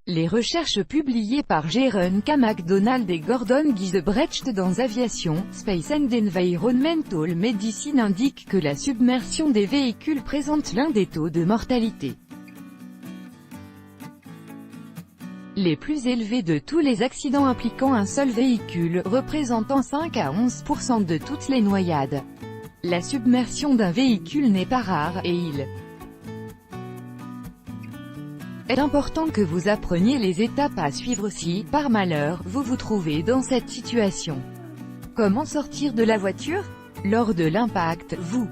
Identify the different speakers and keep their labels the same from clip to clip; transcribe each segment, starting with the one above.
Speaker 1: Les recherches publiées par Jeroen K. MacDonald et Gordon Gisebrecht dans Aviation, Space and Environmental Medicine indiquent que la submersion des véhicules présente l'un des taux de mortalité les plus élevés de tous les accidents impliquant un seul véhicule, représentant 5 à 11% de toutes les noyades. La submersion d'un véhicule n'est pas rare, et il est important que vous appreniez les étapes à suivre si, par malheur, vous vous trouvez dans cette situation. Comment sortir de la voiture? Lors de l'impact, vous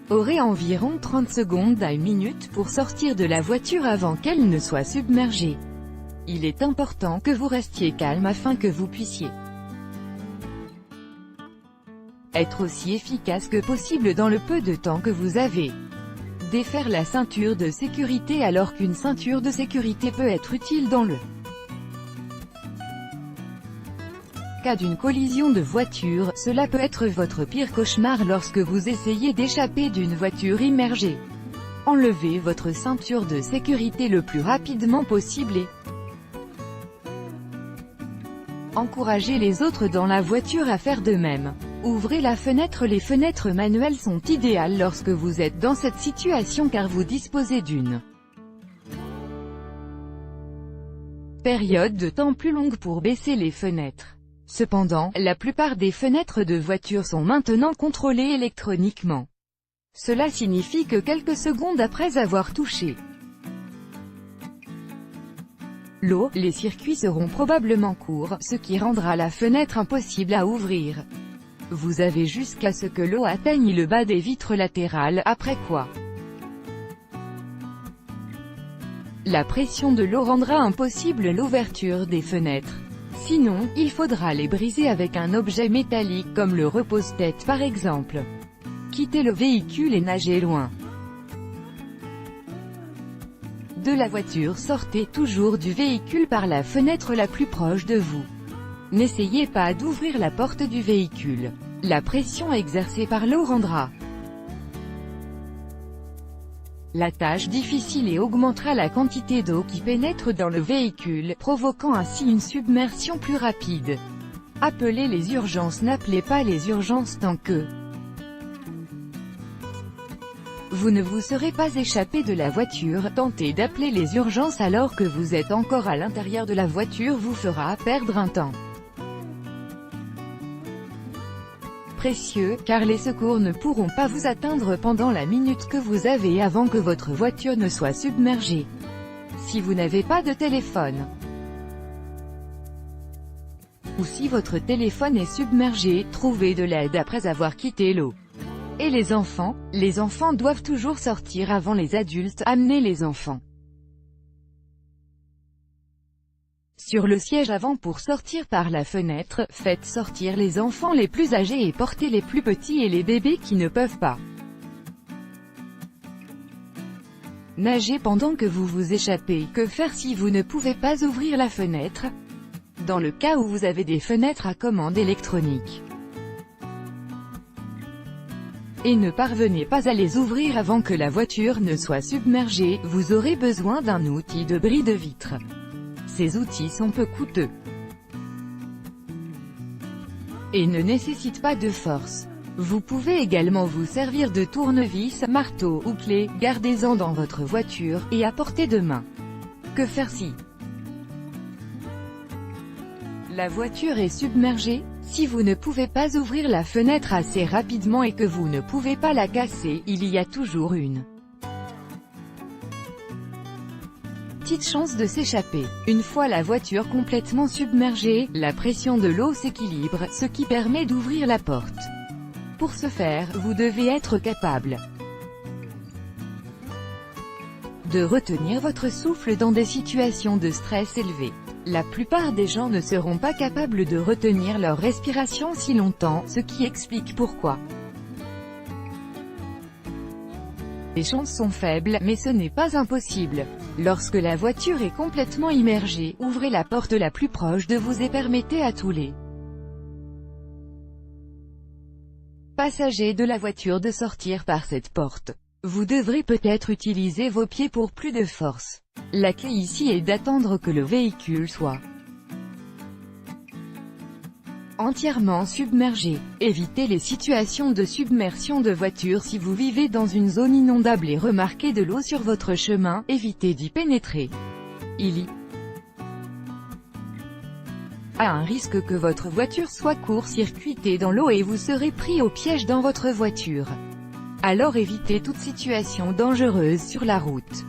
Speaker 1: aurez environ 30 secondes à 1 minute pour sortir de la voiture avant qu'elle ne soit submergée. Il est important que vous restiez calme afin que vous puissiez être aussi efficace que possible dans le peu de temps que vous avez. Défaire la ceinture de sécurité alors qu'une ceinture de sécurité peut être utile dans le cas d'une collision de voiture. Cela peut être votre pire cauchemar lorsque vous essayez d'échapper d'une voiture immergée. Enlevez votre ceinture de sécurité le plus rapidement possible et encouragez les autres dans la voiture à faire de même. Ouvrez la fenêtre. Les fenêtres manuelles sont idéales lorsque vous êtes dans cette situation car vous disposez d'une période de temps plus longue pour baisser les fenêtres. Cependant, la plupart des fenêtres de voiture sont maintenant contrôlées électroniquement. Cela signifie que quelques secondes après avoir touché l'eau, les circuits seront probablement courts, ce qui rendra la fenêtre impossible à ouvrir. Vous avez jusqu'à ce que l'eau atteigne le bas des vitres latérales, après quoi la pression de l'eau rendra impossible l'ouverture des fenêtres. Sinon, il faudra les briser avec un objet métallique comme le repose-tête par exemple. Quittez le véhicule et nagez loin de la voiture. Sortez toujours du véhicule par la fenêtre la plus proche de vous. N'essayez pas d'ouvrir la porte du véhicule. La pression exercée par l'eau rendra la tâche difficile et augmentera la quantité d'eau qui pénètre dans le véhicule, provoquant ainsi une submersion plus rapide. Appelez les urgences. N'appelez pas les urgences tant que vous ne vous serez pas échappé de la voiture. Tenter d'appeler les urgences alors que vous êtes encore à l'intérieur de la voiture vous fera perdre un temps précieux, car les secours ne pourront pas vous atteindre pendant la minute que vous avez avant que votre voiture ne soit submergée. Si vous n'avez pas de téléphone, ou si votre téléphone est submergé, trouvez de l'aide après avoir quitté l'eau. Et les enfants doivent toujours sortir avant les adultes. Amenez les enfants sur le siège avant pour sortir par la fenêtre. Faites sortir les enfants les plus âgés et portez les plus petits et les bébés qui ne peuvent pas nager pendant que vous vous échappez. Que faire si vous ne pouvez pas ouvrir la fenêtre? Dans le cas où vous avez des fenêtres à commande électronique et ne parvenez pas à les ouvrir avant que la voiture ne soit submergée, vous aurez besoin d'un outil de bris de vitre. Ces outils sont peu coûteux et ne nécessitent pas de force. Vous pouvez également vous servir de tournevis, marteau ou clé. Gardez-en dans votre voiture, et à portée de main. Que faire si la voiture est submergée? Si vous ne pouvez pas ouvrir la fenêtre assez rapidement et que vous ne pouvez pas la casser, il y a toujours une petite chance de s'échapper. Une fois la voiture complètement submergée, la pression de l'eau s'équilibre, ce qui permet d'ouvrir la porte. Pour ce faire, vous devez être capable de retenir votre souffle dans des situations de stress élevé. La plupart des gens ne seront pas capables de retenir leur respiration si longtemps, ce qui explique pourquoi les chances sont faibles, mais ce n'est pas impossible. Lorsque la voiture est complètement immergée, ouvrez la porte la plus proche de vous et permettez à tous les Passager de la voiture de sortir par cette porte. Vous devrez peut-être utiliser vos pieds pour plus de force. La clé ici est d'attendre que le véhicule soit entièrement submergé. Évitez les situations de submersion de voiture si vous vivez dans une zone inondable et remarquez de l'eau sur votre chemin, évitez d'y pénétrer. Il y a un risque que votre voiture soit court-circuitée dans l'eau et vous serez pris au piège dans votre voiture. Alors évitez toute situation dangereuse sur la route.